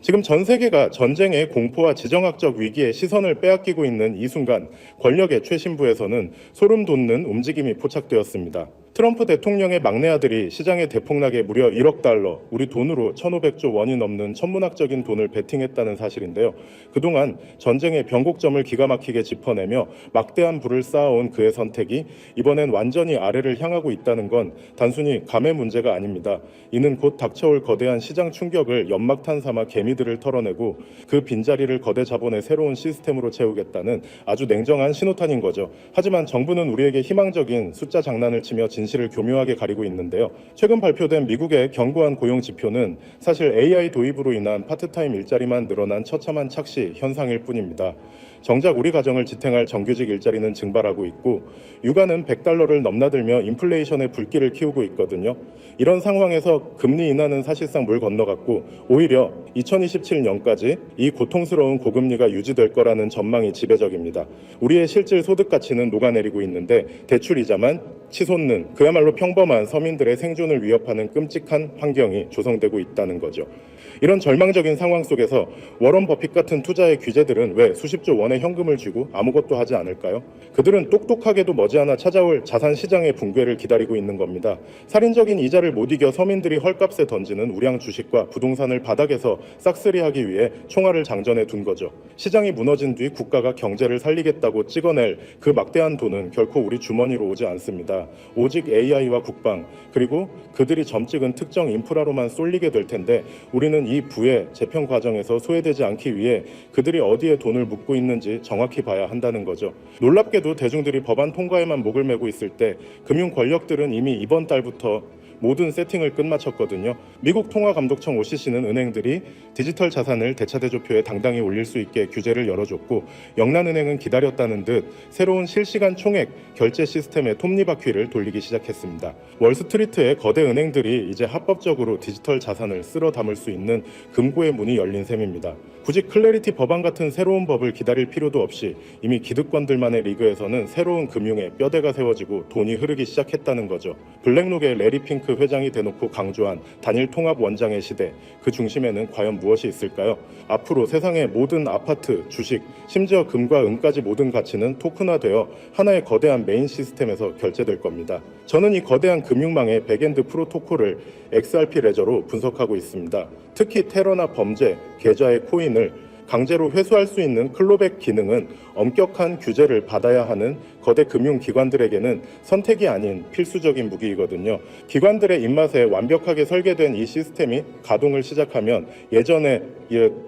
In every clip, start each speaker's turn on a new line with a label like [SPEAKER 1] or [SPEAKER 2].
[SPEAKER 1] 지금 전 세계가 전쟁의 공포와 지정학적 위기에 시선을 빼앗기고 있는 이 순간 권력의 최신부에서는 소름 돋는 움직임이 포착되었습니다. 트럼프 대통령의 막내 아들이 시장에 대폭락에 무려 1억 달러, 우리 돈으로 1,500조 원이 넘는 천문학적인 돈을 베팅했다는 사실인데요. 그동안 전쟁의 변곡점을 기가 막히게 짚어내며 막대한 부를 쌓아온 그의 선택이 이번엔 완전히 아래를 향하고 있다는 건 단순히 감의 문제가 아닙니다. 이는 곧 닥쳐올 거대한 시장 충격을 연막탄 삼아 개미들을 털어내고 그 빈자리를 거대 자본의 새로운 시스템으로 채우겠다는 아주 냉정한 신호탄인 거죠. 하지만 정부는 우리에게 희망적인 숫자 장난을 치며 진실을 교묘하게 가리고 있는데요. 최근 발표된 미국의 견고한 고용 지표는 사실 AI 도입으로 인한 파트타임 일자리만 늘어난 처참한 착시 현상일 뿐입니다. 정작 우리 가정을 지탱할 정규직 일자리는 증발하고 있고 육아는 100달러를 넘나들며 인플레이션의 불길을 키우고 있거든요. 이런 상황에서 금리 인하는 사실상 물 건너갔고 오히려 2027년까지 이 고통스러운 고금리가 유지될 거라는 전망이 지배적입니다. 우리의 실질 소득 가치는 녹아내리고 있는데 대출이자만 치솟는 그야말로 평범한 서민들의 생존을 위협하는 끔찍한 환경이 조성되고 있다는 거죠. 이런 절망적인 상황 속에서 워런 버핏 같은 투자의 규제들은 왜 수십조 원의 현금을 쥐고 아무것도 하지 않을까요? 그들은 똑똑하게도 머지않아 찾아올 자산 시장의 붕괴를 기다리고 있는 겁니다. 살인적인 이자를 못 이겨 서민들이 헐값에 던지는 우량 주식과 부동산을 바닥에서 싹쓸이하기 위해 총알을 장전해 둔 거죠. 시장이 무너진 뒤 국가가 경제를 살리겠다고 찍어낼 그 막대한 돈은 결코 우리 주머니로 오지 않습니다. 오직 AI와 국방 그리고 그들이 점찍은 특정 인프라로만 쏠리게 될 텐데 우리는 이 부의 재편 과정에서 소외되지 않기 위해 그들이 어디에 돈을 묻고 있는지 정확히 봐야 한다는 거죠. 놀랍게도 대중들이 법안 통과에만 목을 메고 있을 때 금융 권력들은 이미 이번 달부터 모든 세팅을 끝마쳤거든요. 미국 통화감독청 OCC는 은행들이 디지털 자산을 대차대조표에 당당히 올릴 수 있게 규제를 열어줬고 영란은행은 기다렸다는 듯 새로운 실시간 총액 결제 시스템의 톱니바퀴를 돌리기 시작했습니다. 월스트리트의 거대 은행들이 이제 합법적으로 디지털 자산을 쓸어 담을 수 있는 금고의 문이 열린 셈입니다. 굳이 클래리티 법안 같은 새로운 법을 기다릴 필요도 없이 이미 기득권들만의 리그에서는 새로운 금융의 뼈대가 세워지고 돈이 흐르기 시작했다는 거죠. 블랙록의 레리 핑크 회장이 대놓고 강조한 단일 통합 원장의 시대, 그 중심에는 과연 무엇이 있을까요? 앞으로 세상의 모든 아파트, 주식, 심지어 금과 은까지 모든 가치는 토큰화되어 하나의 거대한 메인 시스템에서 결제될 겁니다. 저는 이 거대한 금융망의 백엔드 프로토콜을 XRP 레저로 분석하고 있습니다. 특히 테러나 범죄, 계좌의 코인을 강제로 회수할 수 있는 클로백 기능은 엄격한 규제를 받아야 하는 거대 금융기관들에게는 선택이 아닌 필수적인 무기이거든요. 기관들의 입맛에 완벽하게 설계된 이 시스템이 가동을 시작하면 예전에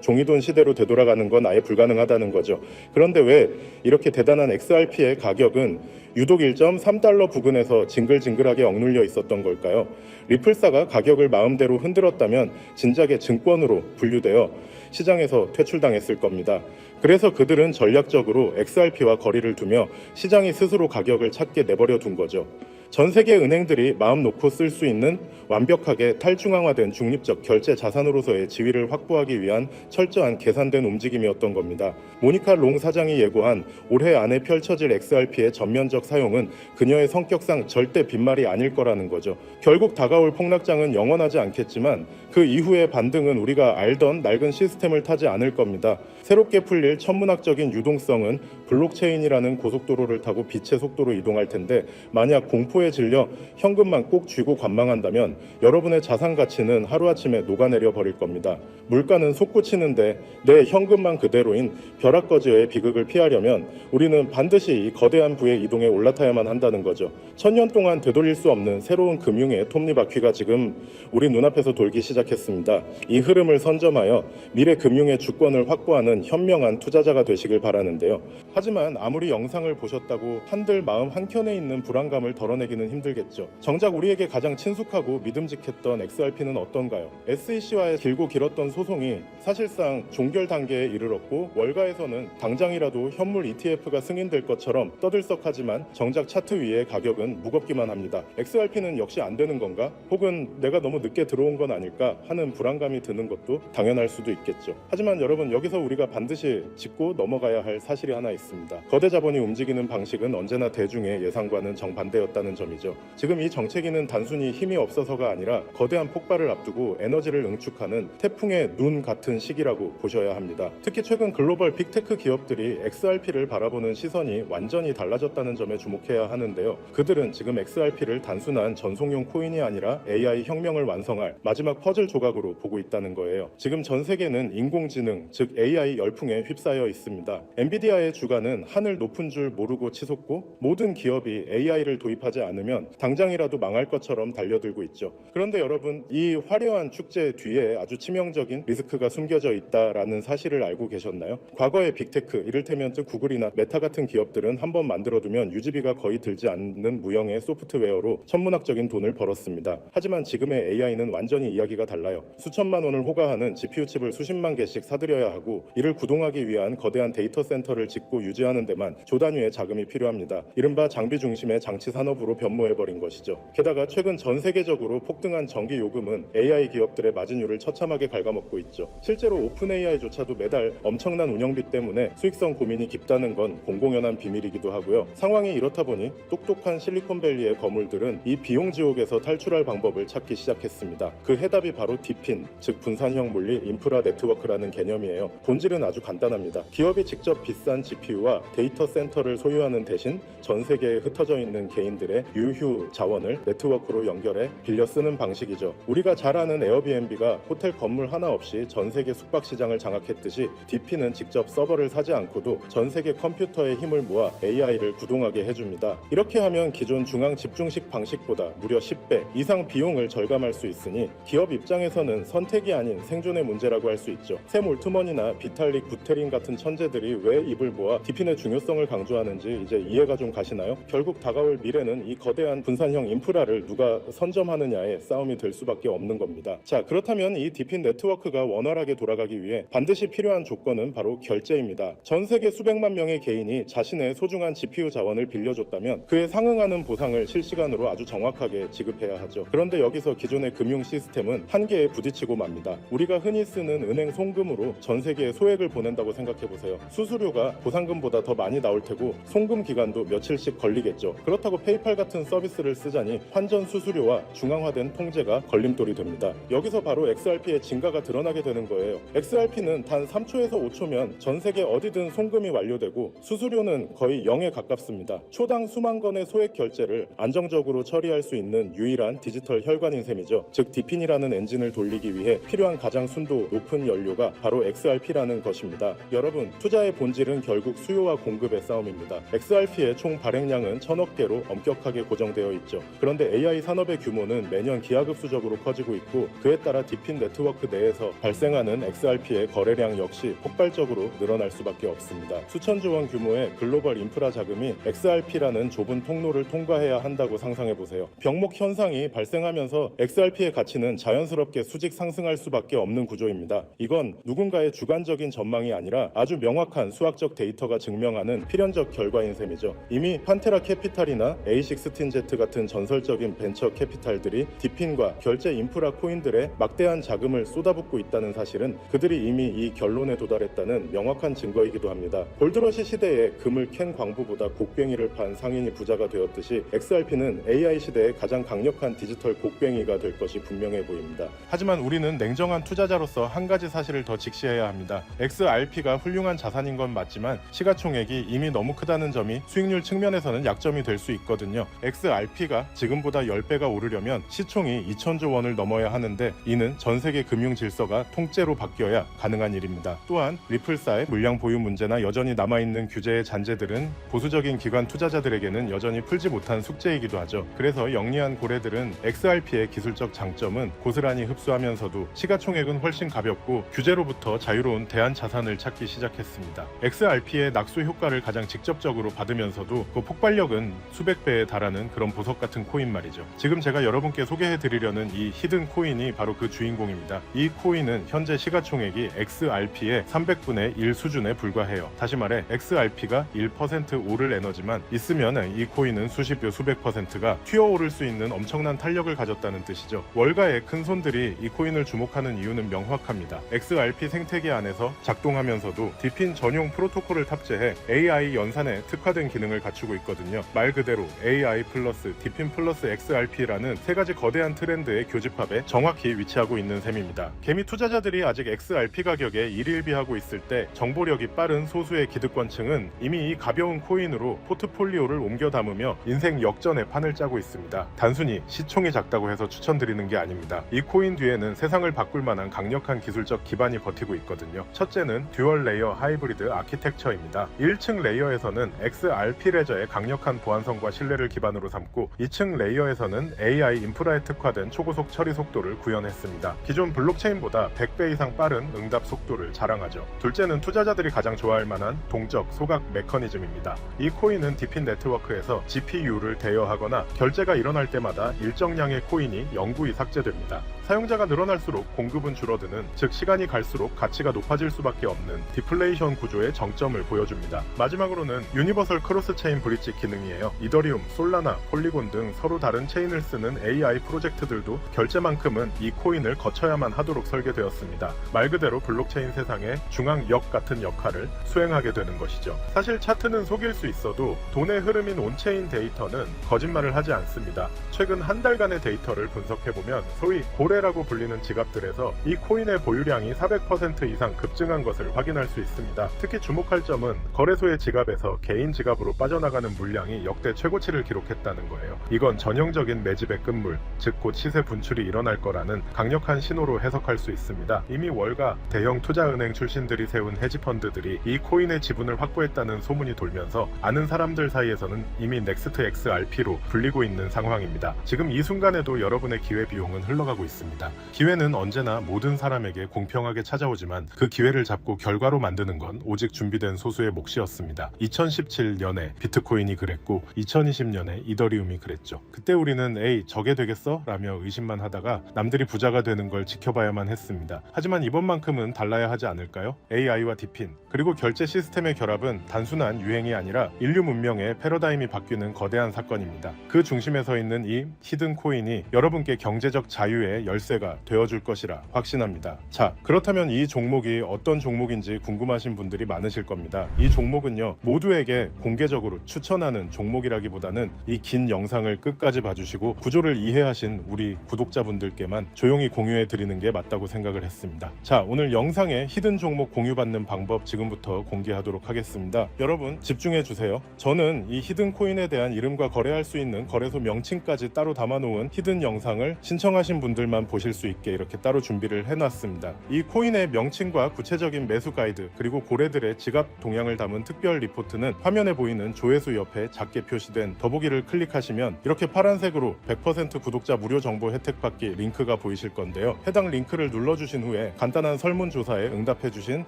[SPEAKER 1] 종이돈 시대로 되돌아가는 건 아예 불가능하다는 거죠. 그런데 왜 이렇게 대단한 XRP의 가격은 유독 1.3달러 부근에서 징글징글하게 억눌려 있었던 걸까요? 리플사가 가격을 마음대로 흔들었다면 진작에 증권으로 분류되어 시장에서 퇴출당했을 겁니다. 그래서 그들은 전략적으로 XRP와 거리를 두며 시장이 스스로 가격을 찾게 내버려 둔 거죠. 전 세계 은행들이 마음 놓고 쓸 수 있는 완벽하게 탈중앙화된 중립적 결제 자산으로서의 지위를 확보하기 위한 철저한 계산된 움직임이었던 겁니다. 모니카 롱 사장이 예고한 올해 안에 펼쳐질 XRP의 전면적 사용은 그녀의 성격상 절대 빈말이 아닐 거라는 거죠. 결국 다가올 폭락장은 영원하지 않겠지만 그 이후의 반등은 우리가 알던 낡은 시스템을 타지 않을 겁니다. 새롭게 풀릴 천문학적인 유동성은 블록체인이라는 고속도로를 타고 빛의 속도로 이동할 텐데 만약 공포에 질려 현금만 꼭 쥐고 관망한다면 여러분의 자산 가치는 하루아침에 녹아내려 버릴 겁니다. 물가는 솟구치는데 내 현금만 그대로인 벼락거지의 비극을 피하려면 우리는 반드시 이 거대한 부의 이동에 올라타야만 한다는 거죠. 1000년 동안 되돌릴 수 없는 새로운 금융의 톱니바퀴가 지금 우리 눈앞에서 돌기 시작했습니다. 이 흐름을 선점하여 미래 금융의 주권을 확보하는 현명한 투자자가 되시길 바라는데요. 하지만 아무리 영상을 보셨다고 한들 마음 한켠에 있는 불안감을 덜어내기는 힘들겠죠. 정작 우리에게 가장 친숙하고 믿음직했던 XRP는 어떤가요? SEC와의 길고 길었던 소송이 사실상 종결 단계에 이르렀고 월가에서는 당장이라도 현물 ETF가 승인될 것처럼 떠들썩하지만 정작 차트 위의 가격은 무겁기만 합니다. XRP는 역시 안 되는 건가? 혹은 내가 너무 늦게 들어온 건 아닐까? 않을까 하는 불안감이 드는 것도 당연할 수도 있겠죠. 하지만 여러분, 여기서 우리가 반드시 짚고 넘어가야 할 사실이 하나 있습니다. 거대 자본이 움직이는 방식은 언제나 대중의 예상과는 정반대였다는 점이죠. 지금 이 정체기는 단순히 힘이 없어서가 아니라 거대한 폭발을 앞두고 에너지를 응축하는 태풍의 눈 같은 시기라고 보셔야 합니다. 특히 최근 글로벌 빅테크 기업들이 XRP를 바라보는 시선이 완전히 달라졌다는 점에 주목해야 하는데요. 그들은 지금 XRP를 단순한 전송용 코인이 아니라 AI 혁명을 완성할 마지막 퍼즐 조각으로 보고 있다는 거예요. 지금 전 세계는 인공지능, 즉 AI 열풍에 휩싸여 있습니다. 엔비디아의 주가는 하늘 높은 줄 모르고 치솟고 모든 기업이 AI를 도입하지 않으면 당장이라도 망할 것처럼 달려들고 있죠. 그런데 여러분, 이 화려한 축제 뒤에 아주 치명적인 리스크가 숨겨져 있다라는 사실을 알고 계셨나요? 과거의 빅테크, 이를테면 구글이나 메타 같은 기업들은 한번 만들어두면 유지비가 거의 들지 않는 무형의 소프트웨어로 천문학적인 돈을 벌었습니다. 하지만 지금의 AI는 완전히 이야기가 달라요. 수천만 원을 호가하는 GPU 칩을 수십만 개씩 사들여야 하고, 이를 구동하기 위한 거대한 데이터 센터를 짓고 유지하는 데만 조단위의 자금이 필요합니다. 이른바 장비 중심의 장치 산업으로 변모해버린 것이죠. 게다가 최근 전 세계적으로 폭등한 전기 요금은 AI 기업들의 마진율을 처참하게 갉아먹고 있죠. 실제로 오픈 AI조차도 매달 엄청난 운영비 때문에 수익성 고민이 깊다는 건 공공연한 비밀이기도 하고요. 상황이 이렇다 보니 똑똑한 실리콘밸리의 거물들은 이 비용 지옥에서 탈출할 방법을 찾기 시작했습니다. 그 해답이 바로 디핀, 즉 분산형 물리 인프라 네트워크라는 개념이에요. 본질은 아주 간단합니다. 기업이 직접 비싼 GPU와 데이터 센터를 소유하는 대신 전 세계에 흩어져 있는 개인들의 유휴 자원을 네트워크로 연결해 빌려 쓰는 방식이죠. 우리가 잘 아는 에어비앤비가 호텔 건물 하나 없이 전 세계 숙박 시장을 장악했듯이 디핀은 직접 서버를 사지 않고도 전 세계 컴퓨터의 힘을 모아 AI를 구동하게 해줍니다. 이렇게 하면 기존 중앙 집중식 방식보다 무려 10배 이상 비용을 절감할 수 있으니 기업 입장에서는 선택이 아닌 생존의 문제라고 할 수 있죠. 샘 올트먼이나 비탈릭 부테린 같은 천재들이 왜 입을 모아 디핀의 중요성을 강조하는지 이제 이해가 좀 가시나요? 결국 다가올 미래는 이 거대한 분산형 인프라를 누가 선점하느냐의 싸움이 될 수밖에 없는 겁니다. 자, 그렇다면 이 디핀 네트워크가 원활하게 돌아가기 위해 반드시 필요한 조건은 바로 결제입니다. 전 세계 수백만 명의 개인이 자신의 소중한 GPU 자원을 빌려줬다면 그에 상응하는 보상을 실시간으로 아주 정확하게 지급해야 하죠. 그런데 여기서 기존의 금융 시스템은 한계에 부딪히고 맙니다. 우리가 흔히 쓰는 은행 송금으로 전 세계에 소액을 보낸다고 생각해보세요. 수수료가 보상금보다 더 많이 나올 테고 송금 기간도 며칠씩 걸리겠죠. 그렇다고 페이팔 같은 서비스를 쓰자니 환전 수수료와 중앙화된 통제가 걸림돌이 됩니다. 여기서 바로 XRP의 진가가 드러나게 되는 거예요. XRP는 단 3초에서 5초면 전 세계 어디든 송금이 완료되고 수수료는 거의 0에 가깝습니다. 초당 수만 건의 소액 결제를 안정적으로 처리할 수 있는 유일한 디지털 혈관인 셈이죠. 즉 디핀이라는 엔진을 돌리기 위해 필요한 가장 순도 높은 연료가 바로 XRP라는 것입니다. 여러분, 투자의 본질은 결국 수요와 공급의 싸움입니다. XRP의 총 발행량은 1000억 개로 엄격하게 고정되어 있죠. 그런데 AI 산업의 규모는 매년 기하급수적으로 커지고 있고, 그에 따라 디핀 네트워크 내에서 발생하는 XRP의 거래량 역시 폭발적으로 늘어날 수밖에 없습니다. 수천조 원 규모의 글로벌 인프라 자금이 XRP라는 좁은 통로를 통과해야 한다고 상상해보세요. 병목 현상이 발생하면서 XRP의 가치는 자연스럽게 수직 상승할 수밖에 없는 구조입니다. 이건 누군가의 주관적인 전망이 아니라 아주 명확한 수학적 데이터가 증명하는 필연적 결과인 셈이죠. 이미 판테라 캐피탈이나 A16Z 같은 전설적인 벤처 캐피탈들이 디핀과 결제 인프라 코인들의 막대한 자금을 쏟아붓고 있다는 사실은 그들이 이미 이 결론에 도달했다는 명확한 증거이기도 합니다. 골드러시 시대에 금을 캔 광부보다 곡괭이를 판 상인이 부자가 되었듯이 XRP는 AI 시대의 가장 강력한 디지털 곡괭이가 될 것이 분명해 보입니다. 하지만 우리는 냉정한 투자자로서 한 가지 사실을 더 직시해야 합니다. XRP가 훌륭한 자산인 건 맞지만 시가총액이 이미 너무 크다는 점이 수익률 측면에서는 약점이 될 수 있거든요. XRP가 지금보다 10배가 오르려면 시총이 2000조 원을 넘어야 하는데, 이는 전 세계 금융 질서가 통째로 바뀌어야 가능한 일입니다. 또한 리플사의 물량 보유 문제나 여전히 남아있는 규제의 잔재들은 보수적인 기관 투자자들에게는 여전히 풀지 못한 숙제이기도 하죠. 그래서 영리한 고래들은 XRP의 기술적 장점은 고스란히 흡수하면서도 시가총액은 훨씬 가볍고 규제로부터 자유로운 대안 자산을 찾기 시작했습니다. XRP의 낙수 효과를 가장 직접적으로 받으면서도 그 폭발력은 수백 배에 달하는 그런 보석 같은 코인 말이죠. 지금 제가 여러분께 소개해드리려는 이 히든 코인이 바로 그 주인공입니다. 이 코인은 현재 시가총액이 XRP의 300분의 1 수준에 불과해요. 다시 말해 XRP가 1% 오를 에너지만 있으면 이 코인은 수십 여 수백 %가 튀어오를 수 있는 엄청난 탄력을 가졌다는 뜻이죠. 월가의 큰 손을 사람들이 이 코인을 주목하는 이유는 명확합니다. XRP 생태계 안에서 작동하면서도 디핀 전용 프로토콜을 탑재해 AI 연산에 특화된 기능을 갖추고 있거든요. 말 그대로 AI 플러스 디핀 플러스 XRP라는 세 가지 거대한 트렌드의 교집합에 정확히 위치하고 있는 셈입니다. 개미 투자자들이 아직 XRP 가격에 일일비하고 있을 때 정보력이 빠른 소수의 기득권층은 이미 이 가벼운 코인으로 포트폴리오를 옮겨 담으며 인생 역전의 판을 짜고 있습니다. 단순히 시총이 작다고 해서 추천드리는 게 아닙니다. 이 코인 뒤에는 세상을 바꿀 만한 강력한 기술적 기반이 버티고 있거든요. 첫째는 듀얼 레이어 하이브리드 아키텍처입니다. 1층 레이어에서는 XRP 레저의 강력한 보안성과 신뢰를 기반으로 삼고 2층 레이어에서는 AI 인프라에 특화된 초고속 처리 속도를 구현했습니다. 기존 블록체인보다 100배 이상 빠른 응답 속도를 자랑하죠. 둘째는 투자자들이 가장 좋아할 만한 동적 소각 메커니즘입니다. 이 코인은 디핀 네트워크에서 GPU를 대여하거나 결제가 일어날 때마다 일정량의 코인이 영구히 삭제됩니다. 사용자가 늘어날수록 공급은 줄어드는, 즉 시간이 갈수록 가치가 높아질 수밖에 없는 디플레이션 구조의 정점을 보여줍니다. 마지막으로는 유니버설 크로스 체인 브릿지 기능이에요. 이더리움, 솔라나, 폴리곤 등 서로 다른 체인을 쓰는 AI 프로젝트들도 결제만큼은 이 코인을 거쳐야만 하도록 설계되었습니다. 말 그대로 블록체인 세상의 중앙역 같은 역할을 수행하게 되는 것이죠. 사실 차트는 속일 수 있어도 돈의 흐름인 온체인 데이터는 거짓말을 하지 않습니다. 최근 한 달간의 데이터를 분석해보면 소위 고래라고 불리는 지갑들에서 이 코인의 보유량이 400% 이상 급증한 것을 확인할 수 있습니다. 특히 주목할 점은 거래소의 지갑에서 개인 지갑으로 빠져나가는 물량이 역대 최고치를 기록했다는 거예요. 이건 전형적인 매집의 끝물, 즉 곧 시세 분출이 일어날 거라는 강력한 신호로 해석할 수 있습니다. 이미 월가 대형 투자은행 출신들이 세운 헤지펀드들이 이 코인의 지분을 확보했다는 소문이 돌면서 아는 사람들 사이에서는 이미 넥스트 XRP로 불리고 있는 상황입니다. 지금 이 순간에도 여러분의 기회비용은 흘러가고 있습니다. 기회는 언제나 모든 사람에게 공평하게 찾아오지만 그 기회를 잡고 결과로 만드는 건 오직 준비된 소수의 몫이었습니다. 2017년에 비트코인이 그랬고 2020년에 이더리움이 그랬죠. 그때 우리는 에이 저게 되겠어? 라며 의심만 하다가 남들이 부자가 되는 걸 지켜봐야만 했습니다. 하지만 이번만큼은 달라야 하지 않을까요? AI와 디핀 그리고 결제 시스템의 결합은 단순한 유행이 아니라 인류 문명의 패러다임이 바뀌는 거대한 사건입니다. 그 중심에 서 있는 이 히든 코인이 여러분께 경제적 자유의 열쇠가 되어줄 것이라 확신합니다. 자, 그렇다면 이 종목이 어떤 종목인지 궁금하신 분들이 많으실 겁니다. 이 종목은요, 모두에게 공개적으로 추천하는 종목이라기보다는 이 긴 영상을 끝까지 봐주시고 구조를 이해하신 우리 구독자분들께만 조용히 공유해 드리는 게 맞다고 생각을 했습니다. 자, 오늘 영상의 히든 종목 공유받는 방법 지금부터 공개하도록 하겠습니다. 여러분 집중해 주세요. 저는 이 히든 코인에 대한 이름과 거래할 수 있는 거래소 명칭까지 따로 담아놓은 히든 영상을 신청하신 분들만 보실 수 있게 이렇게 따로 준비를 해놨습니다. 이 코인의 명칭과 구체적인 매수 가이드 그리고 고래들의 지갑 동향을 담은 특별 리포트는 화면에 보이는 조회수 옆에 작게 표시된 더보기를 클릭하시면 이렇게 파란색으로 100% 구독자 무료 정보 혜택 받기 링크가 보이실 건데요. 해당 링크를 눌러주신 후에 간단한 설문조사에 응답해주신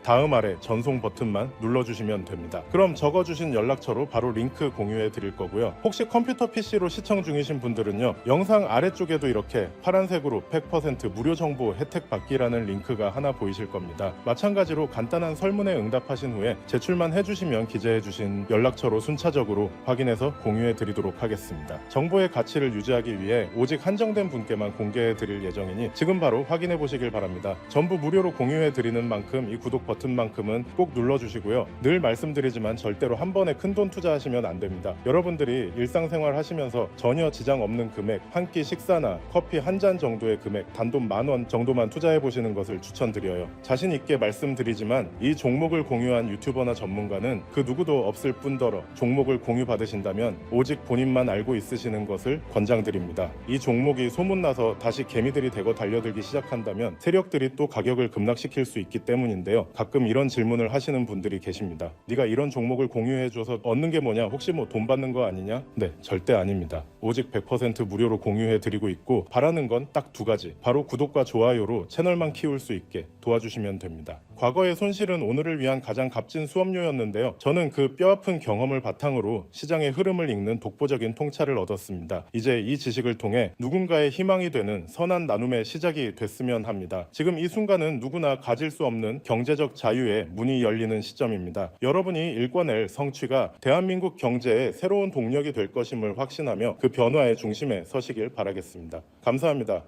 [SPEAKER 1] 다음 아래 전송 버튼만 눌러주시면 됩니다. 그럼 적어주신 연락처로 바로 링크 공유해 드릴 거고요. 혹시 컴퓨터 PC로 시청 중이신 분들은요, 영상 아래쪽에도 이렇게 파란색으로 100% 무료 정보 혜택 받기라는 링크가 하나 보이실 겁니다. 마찬가지로 간단한 설문에 응답하신 후에 제출만 해주시면 기재해주신 연락처로 순차적으로 확인해서 공유해 드리도록 하겠습니다. 정보의 가치를 유지하기 위해 오직 한정된 분께만 공개해 드릴 예정이니 지금 바로 확인해 보시길 바랍니다. 전부 무료로 공유해 드리는 만큼 이 구독 버튼만큼은 꼭 눌러주시고요. 늘 말씀드리지만 절대로 한 번에 큰돈 투자하시면 안 됩니다. 여러분들이 일상생활 하시면서 전혀 지장 없는 금액, 한 끼 식사나 커피 한 잔 정도의 금액, 단돈 10,000원 정도만 투자해 보시는 것을 추천드려요. 자신 있게 말씀드리지만 이 종목을 공유한 유튜버나 전문가는 그 누구도 없을 뿐더러 종목을 공유 받으신다면 오직 본인만 알고 있으시는 것을 권장드립니다. 이 종목이 소문나서 다시 개미들이 대거 달려들기 시작한다면 세력들이 또 가격을 급락시킬 수 있기 때문인데요. 가끔 이런 질문을 하시는 분들이 계십니다. 네가 이런 종목을 공유해줘서 얻는 게 뭐냐? 혹시 뭐 돈 받는 거 아니냐? 네, 절대 아닙니다. 오직 100% 무료로 공유해드리고 있고 바라는 건 딱 두 가지. 바로 구독과 좋아요로 채널만 키울 수 있게 도와주시면 됩니다. 과거의 손실은 오늘을 위한 가장 값진 수업료였는데요. 저는 그 뼈아픈 경험을 바탕으로 시장의 흐름을 읽는 독보적인 통찰을 얻었습니다. 이제 이 지식을 통해 누군가의 희망이 되는 선한 나눔의 시작이 됐으면 합니다. 지금 이 순간은 누구나 가질 수 없는 경제적 자유의 문이 열리는 시점입니다. 여러분이 일궈낼 성취가 대한민국 경제의 새로운 동력이 될 것임을 확신하며 그 변화의 중심에 서시길 바라겠습니다. 감사합니다.